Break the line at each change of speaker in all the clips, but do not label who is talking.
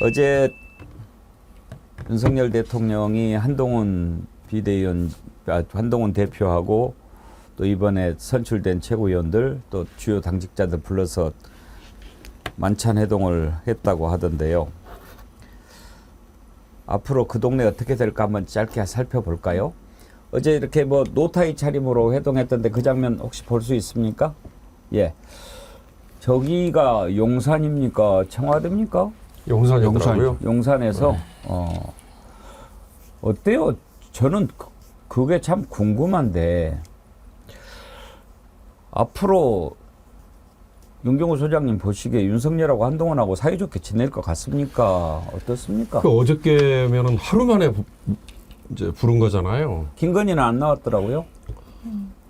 어제 윤석열 대통령이 한동훈 비대위원, 한동훈 대표하고 또 이번에 선출된 최고위원들 또 주요 당직자들 불러서 만찬 회동을 했다고 하던데요. 앞으로 그 동네 어떻게 될까 한번 짧게 살펴볼까요? 어제 이렇게 뭐 노타이 차림으로 회동했던데 그 장면 혹시 볼 수 있습니까? 예. 저기가 용산입니까? 청와대입니까?
용산이더라고요.
용산에서
네.
어때요? 저는 그게 참 궁금한데 앞으로 윤경호 소장님 보시기에 윤석열하고 한동훈하고 사이좋게 지낼 것 같습니까? 어떻습니까?
그 어저께면은 하루 만에 이제 부른 거잖아요.
김건희는 안 나왔더라고요.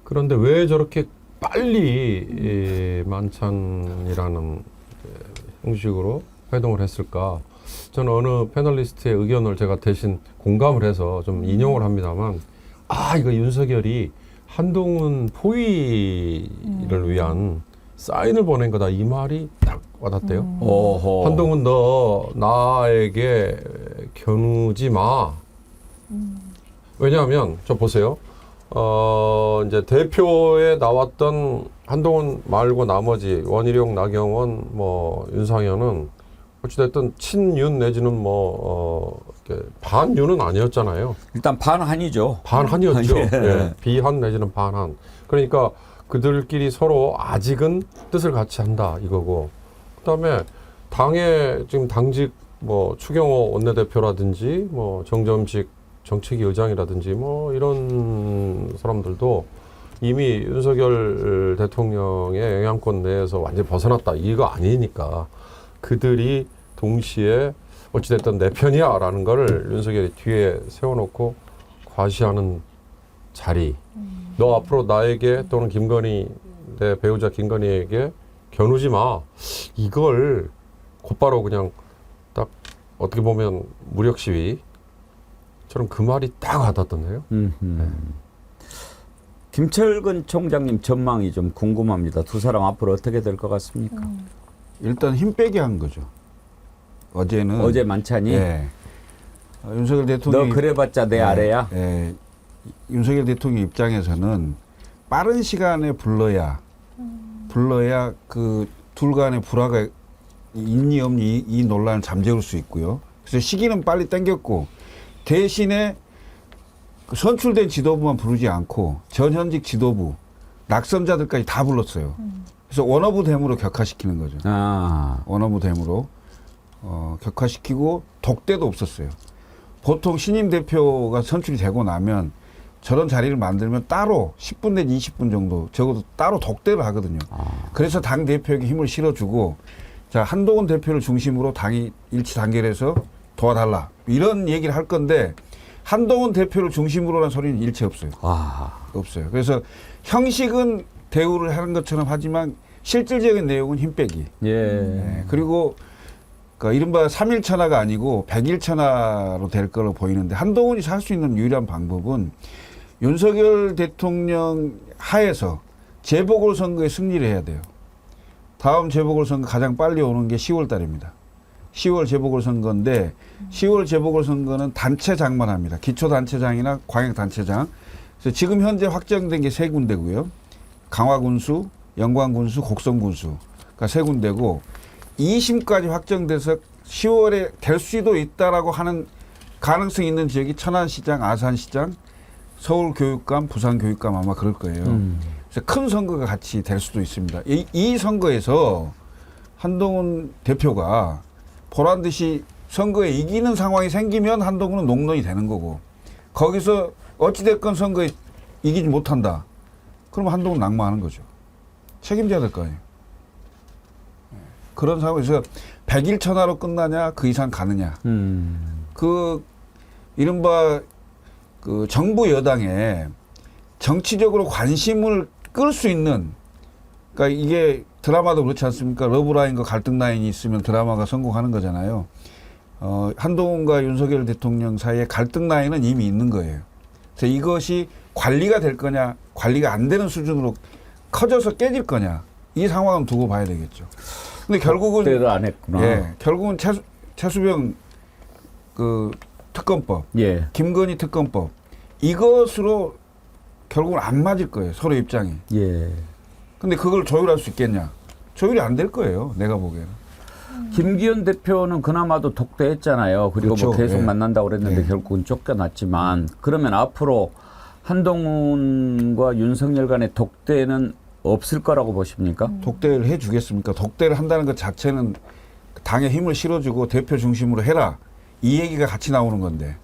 그런데 왜 저렇게 빨리 만찬이라는 형식으로 회동을 했을까? 저는 어느 패널리스트의 의견을 제가 대신 공감을 해서 좀 인용을 합니다만, 이거 윤석열이 한동훈 포위를 위한 사인을 보낸 거다, 이 말이 딱 와닿대요.
오호.
한동훈, 너 나에게 겨누지 마. 왜냐하면 저 보세요. 이제 대표에 나왔던 한동훈 말고 나머지 원희룡, 나경원, 뭐 윤상현은 어찌됐든 친윤 내지는 이렇게 반윤은 아니었잖아요.
일단 반한이죠.
반한이었죠.
예.
예, 비한 내지는 반한. 그러니까 그들끼리 서로 아직은 뜻을 같이 한다 이거고. 그다음에 당의 지금 당직 뭐 추경호 원내대표라든지 뭐 정점식 정책위 의장이라든지 뭐 이런 사람들도 이미 윤석열 대통령의 영향권 내에서 완전히 벗어났다 이거 아니니까 그들이 동시에 어찌됐든 내 편이야 라는 거를 윤석열이 뒤에 세워놓고 과시하는 자리. 너 앞으로 나에게 또는 김건희 내 배우자 김건희에게 겨누지 마. 이걸 곧바로 그냥 딱 어떻게 보면 무력 시위처럼 그 말이 딱 와닿던데요. 네.
김철근 총장님 전망이 좀 궁금합니다. 두 사람 앞으로 어떻게 될 것 같습니까?
일단 힘 빼게 한 거죠. 어제는
어제 만찬이
예. 윤석열 대통령
너 그래봤자 내 아래야.
예. 윤석열 대통령 입장에서는 빠른 시간에 불러야 그 둘 간의 불화가 있니 없니 이 논란을 잠재울 수 있고요. 그래서 시기는 빨리 당겼고 대신에 그 선출된 지도부만 부르지 않고 전현직 지도부 낙선자들까지 다 불렀어요. 그래서 원어브 댐으로 격화시키는 거죠. 원어브 댐으로 격화시키고 독대도 없었어요. 보통 신임 대표가 선출이 되고 나면 저런 자리를 만들면 따로 10분 내지 20분 정도 적어도 따로 독대를 하거든요. 그래서 당 대표에게 힘을 실어주고 자 한동훈 대표를 중심으로 당이 일치 단결해서 도와달라 이런 얘기를 할 건데 한동훈 대표를 중심으로라는 소리는 일체 없어요. 없어요. 그래서 형식은 대우를 하는 것처럼 하지만 실질적인 내용은 힘 빼기. 네. 그리고 그러니까 이른바 3일 천하가 아니고 100일 천하로 될 걸로 보이는데 한동훈이 살 수 있는 유일한 방법은 윤석열 대통령 하에서 재보궐선거에 승리를 해야 돼요. 다음 재보궐선거 가장 빨리 오는 게 10월 달입니다. 10월 재보궐선거인데 10월 재보궐선거는 단체장만 합니다. 기초단체장이나 광역단체장. 그래서 지금 현재 확정된 게 세 군데고요. 강화군수, 영광군수, 곡성군수. 그러니까 세 군데고 2심까지 확정돼서 10월에 될 수도 있다라고 하는 가능성이 있는 지역이 천안시장, 아산시장, 서울교육감, 부산교육감 아마 그럴 거예요. 그래서 큰 선거가 같이 될 수도 있습니다. 이 선거에서 한동훈 대표가 보란 듯이 선거에 이기는 상황이 생기면 한동훈은 농론이 되는 거고 거기서 어찌됐건 선거에 이기지 못한다. 그러면 한동훈 낙마하는 거죠. 책임져야 될 거 아니에요. 그런 상황에서 100일 천하로 끝나냐 그 이상 가느냐. 그 이른바 그 정부 여당에 정치적으로 관심을 끌 수 있는 그러니까 이게 드라마도 그렇지 않습니까? 러브라인과 갈등 라인이 있으면 드라마가 성공하는 거잖아요. 한동훈과 윤석열 대통령 사이에 갈등 라인은 이미 있는 거예요. 그래서 이것이 관리가 될 거냐 관리가 안 되는 수준으로 커져서 깨질 거냐 이 상황은 두고 봐야 되겠죠. 근데 결국은
대를 안 했구나.
예, 결국은 최수병 그 특검법,
예.
김건희 특검법 이것으로 결국은 안 맞을 거예요. 서로 입장이.
예.
근데 그걸 조율할 수 있겠냐? 조율이 안 될 거예요. 내가 보기에는.
김기현 대표는 그나마도 독대했잖아요. 그리고 뭐
그렇죠.
계속
예.
만난다고 그랬는데
예.
결국은 쫓겨났지만 그러면 앞으로 한동훈과 윤석열 간의 독대는 없을 거라고 보십니까?
독대를 해주겠습니까? 독대를 한다는 것 자체는 당에 힘을 실어주고 대표 중심으로 해라. 이 얘기가 같이 나오는 건데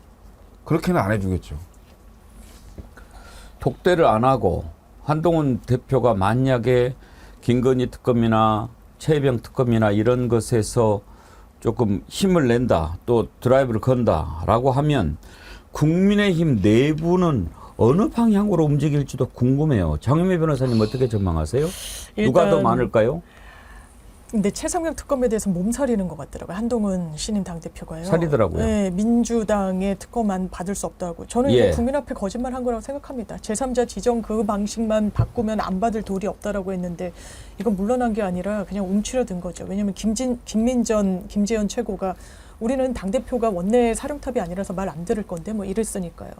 그렇게는 안 해주겠죠.
독대를 안 하고 한동훈 대표가 만약에 김건희 특검이나 최혜병 특검이나 이런 것에서 조금 힘을 낸다, 또 드라이브를 건다라고 하면 국민의힘 내부는 어느 방향으로 움직일지도 궁금해요. 장윤미 변호사님 어떻게 전망하세요? 누가 더 많을까요?
근데 최상병 특검에 대해서 몸살이는 것 같더라고요. 한동훈 신임 당대표가요.
살이더라고요.
네, 민주당의 특검만 받을 수 없다고. 저는
예.
이거 국민 앞에 거짓말한 거라고 생각합니다. 제3자 지정 그 방식만 바꾸면 안 받을 도리 없다라고 했는데 이건 물러난 게 아니라 그냥 움츠려든 거죠. 왜냐하면 김재현 최고가 우리는 당대표가 원내 사령탑이 아니라서 말 안 들을 건데 뭐 이랬으니까요.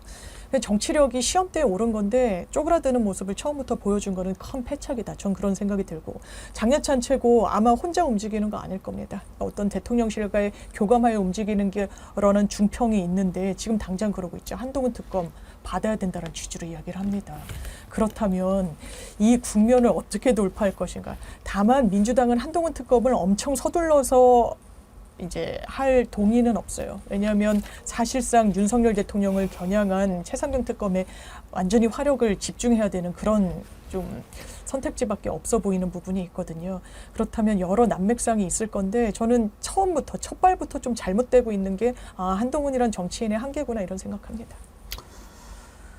정치력이 시험대에 오른 건데 쪼그라드는 모습을 처음부터 보여준 거는 큰 패착이다. 전 그런 생각이 들고 장여찬 최고 아마 혼자 움직이는 거 아닐 겁니다. 어떤 대통령실과의 교감하여 움직이는 게라는 중평이 있는데 지금 당장 그러고 있죠. 한동훈 특검 받아야 된다는 취지로 이야기를 합니다. 그렇다면 이 국면을 어떻게 돌파할 것인가. 다만 민주당은 한동훈 특검을 엄청 서둘러서 이제 할 동의는 없어요. 왜냐하면 사실상 윤석열 대통령을 겨냥한 최상병 특검에 완전히 화력을 집중해야 되는 그런 좀 선택지밖에 없어 보이는 부분이 있거든요. 그렇다면 여러 난맥상이 있을 건데 저는 처음부터 첫 발부터 좀 잘못되고 있는 게 한동훈이란 정치인의 한계구나 이런 생각합니다.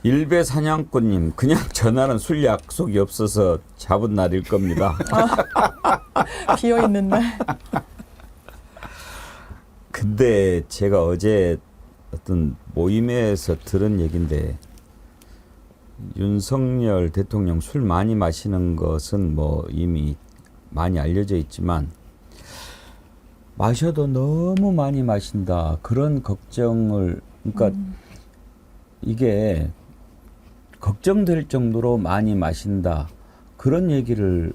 일베 사냥꾼님, 그냥 전화는 술 약속이 없어서 잡은 날일 겁니다.
비어있는 날.
근데 제가 어제 어떤 모임에서 들은 얘기인데 윤석열 대통령 술 많이 마시는 것은 뭐 이미 많이 알려져 있지만 마셔도 너무 많이 마신다. 그런 걱정을, 그러니까 이게 걱정될 정도로 많이 마신다. 그런 얘기를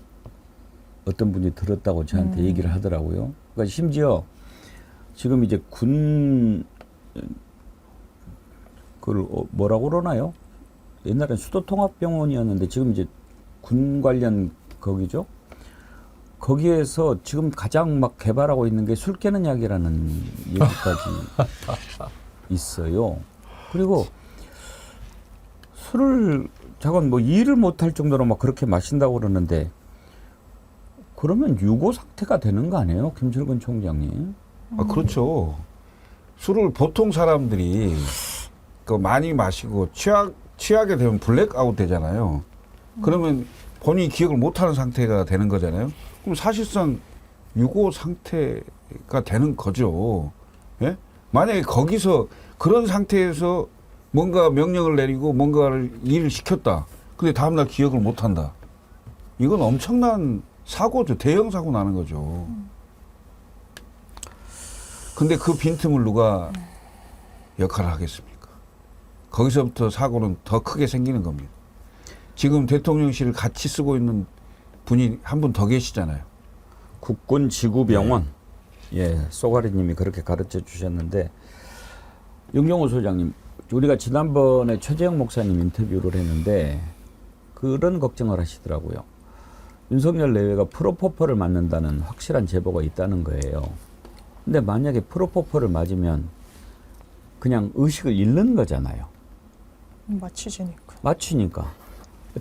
어떤 분이 들었다고 저한테 얘기를 하더라고요. 그러니까 심지어 지금 이제 군, 그걸 뭐라고 그러나요? 옛날엔 수도통합병원이었는데 지금 이제 군 관련 거기죠? 거기에서 지금 가장 막 개발하고 있는 게 술 깨는 약이라는 얘기까지 있어요. 그리고 술을 자건 뭐 일을 못할 정도로 막 그렇게 마신다고 그러는데 그러면 유고 상태가 되는 거 아니에요? 김철근 총장님.
그렇죠. 술을 보통 사람들이 그 많이 마시고 취하게 되면 블랙아웃 되잖아요. 그러면 본인이 기억을 못하는 상태가 되는 거잖아요. 그럼 사실상 유고 상태가 되는 거죠. 예? 만약에 거기서 그런 상태에서 뭔가 명령을 내리고 뭔가를 일을 시켰다. 근데 다음날 기억을 못한다. 이건 엄청난 사고죠. 대형 사고 나는 거죠. 근데 그 빈틈을 누가 역할을 하겠습니까? 거기서부터 사고는 더 크게 생기는 겁니다. 지금 대통령실을 같이 쓰고 있는 분이 한 분 더 계시잖아요.
국군지구병원. 예, 쏘가리님이 그렇게 가르쳐 주셨는데 윤경호 소장님, 우리가 지난번에 최재형 목사님 인터뷰를 했는데 그런 걱정을 하시더라고요. 윤석열 내외가 프로포폴을 맞는다는 확실한 제보가 있다는 거예요. 근데 만약에 프로포폴을 맞으면 그냥 의식을 잃는 거잖아요. 맞추니까.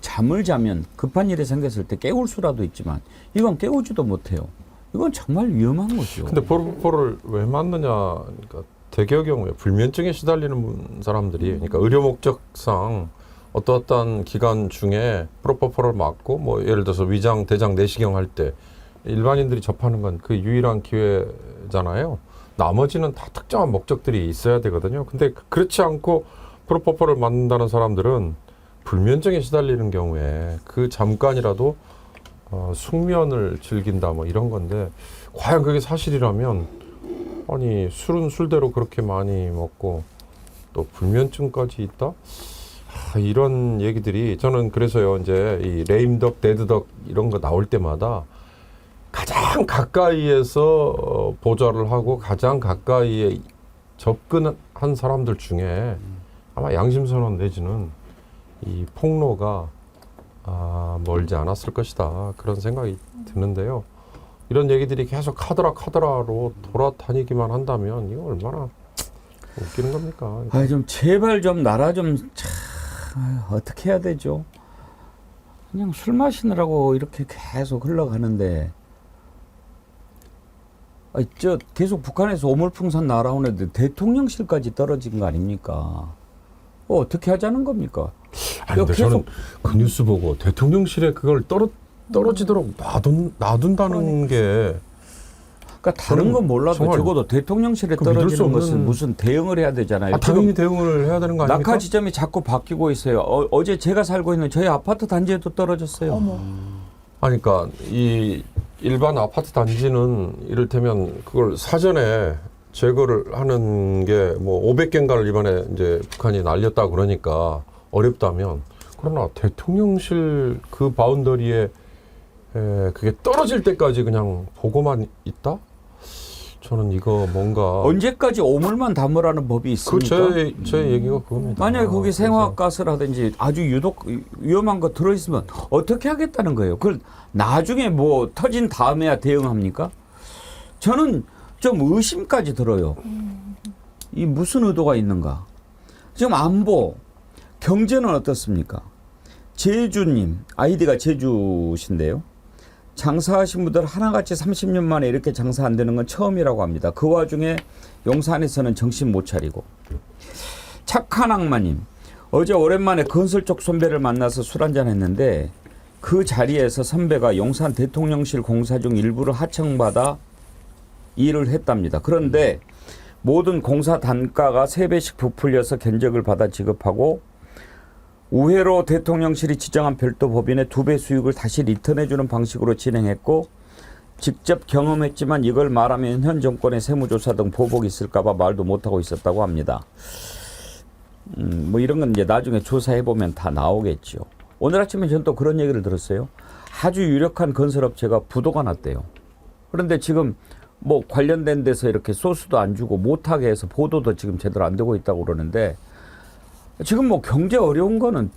잠을 자면 급한 일이 생겼을 때 깨울 수라도 있지만 이건 깨우지도 못해요. 이건 정말 위험한 거죠.
근데 프로포폴을 왜 맞느냐, 그러니까 대개 경우에 불면증에 시달리는 사람들이, 그러니까 의료 목적상 어떠한 기간 중에 프로포폴을 맞고, 뭐 예를 들어서 위장, 대장 내시경 할 때 일반인들이 접하는 건 그 유일한 기회잖아요. 나머지는 다 특정한 목적들이 있어야 되거든요. 근데 그렇지 않고 프로포폴을 맞는다는 사람들은 불면증에 시달리는 경우에 그 잠깐이라도 숙면을 즐긴다 뭐 이런 건데, 과연 그게 사실이라면 아니 술은 술대로 그렇게 많이 먹고 또 불면증까지 있다? 이런 얘기들이 저는 그래서요 이제 이 레임덕, 데드덕 이런 거 나올 때마다 가장 가까이에서 보좌를 하고 가장 가까이에 접근한 사람들 중에 아마 양심선언 내지는 이 폭로가 멀지 않았을 것이다 그런 생각이 드는데요. 이런 얘기들이 계속 카더라로 돌아다니기만 한다면 이거 얼마나 웃기는 겁니까?
아, 좀 제발 좀 나라 좀 어떻게 해야 되죠? 그냥 술 마시느라고 이렇게 계속 흘러가는데, 저 계속 북한에서 오물풍선 날아오는데 대통령실까지 떨어진 거 아닙니까? 어떻게 하자는 겁니까?
아니, 근데
계속-
저는 그 뉴스 보고 대통령실에 그걸 떨어지도록 놔둔다는 게
그러니까 다른
저는
건 몰라도
정말
적어도 대통령실에
그 믿을 수
떨어지는
없는-
것은 무슨 대응을 해야 되잖아요.
당연히 대응을 해야 되는 거 아닙니까?
낙하 지점이 자꾸 바뀌고 있어요. 어제 제가 살고 있는 저희 아파트 단지에도 떨어졌어요.
어머.
아니, 그러니까 이 일반 아파트 단지는 이를테면 그걸 사전에 제거를 하는 게 뭐 500개인가를 이번에 이제 북한이 날렸다 그러니까 어렵다면, 그러나 대통령실 그 바운더리에 그게 떨어질 때까지 그냥 보고만 있다? 저는 이거 뭔가
언제까지 오물만 담으라는 법이 있습니까?
제 얘기가 그겁니다.
만약에 거기
그래서
생화가스라든지 아주 유독 위험한 거 들어있으면 어떻게 하겠다는 거예요? 그걸 나중에 뭐 터진 다음에야 대응합니까? 저는 좀 의심까지 들어요. 이 무슨 의도가 있는가? 지금 안보, 경제는 어떻습니까? 제주님, 아이디가 제주신데요. 장사하신 분들 하나같이 30년 만에 이렇게 장사 안 되는 건 처음이라고 합니다. 그 와중에 용산에서는 정신 못 차리고. 착한 악마님, 어제 오랜만에 건설 쪽 선배를 만나서 술 한잔 했는데 그 자리에서 선배가 용산 대통령실 공사 중 일부를 하청받아 일을 했답니다. 그런데 모든 공사 단가가 3배씩 부풀려서 견적을 받아 지급하고 우회로 대통령실이 지정한 별도 법인의 2배 수익을 다시 리턴해주는 방식으로 진행했고, 직접 경험했지만 이걸 말하면 현 정권의 세무조사 등 보복이 있을까봐 말도 못하고 있었다고 합니다. 뭐 이런 건 이제 나중에 조사해보면 다 나오겠죠. 오늘 아침에 저는 또 그런 얘기를 들었어요. 아주 유력한 건설업체가 부도가 났대요. 그런데 지금 뭐 관련된 데서 이렇게 소스도 안 주고 못하게 해서 보도도 지금 제대로 안 되고 있다고 그러는데, 지금 뭐 경제 어려운 거는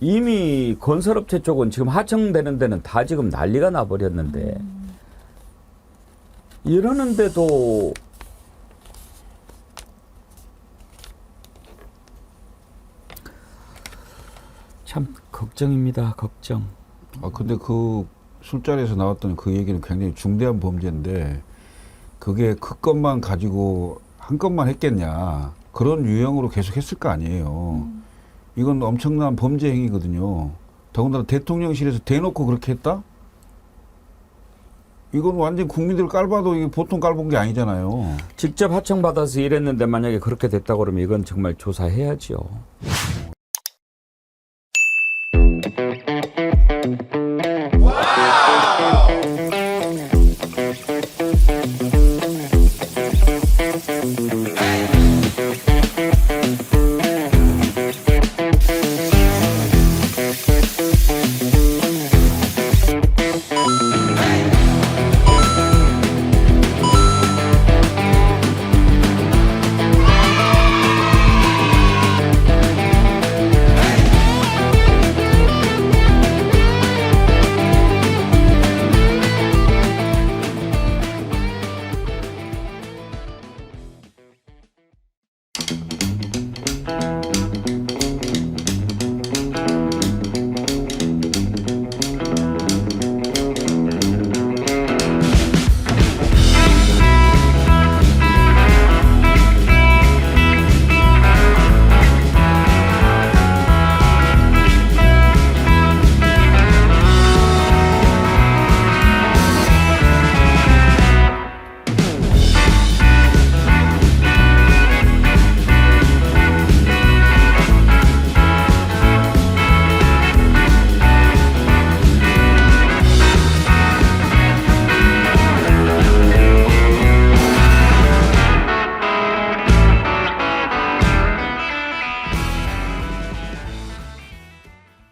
이미 건설업체 쪽은 지금 하청되는 데는 다 지금 난리가 나버렸는데, 이러는데도 참 걱정입니다. 걱정.
근데 그 술자리에서 나왔던 그 얘기는 굉장히 중대한 범죄인데 그게 그 건만 가지고 한 건만 했겠냐. 그런 유형으로 계속 했을 거 아니에요. 이건 엄청난 범죄 행위거든요. 더군다나 대통령실에서 대놓고 그렇게 했다? 이건 완전 국민들 깔봐도 이게 보통 깔본 게 아니잖아요.
직접 하청받아서 일했는데 만약에 그렇게 됐다고 그러면 이건 정말 조사해야죠.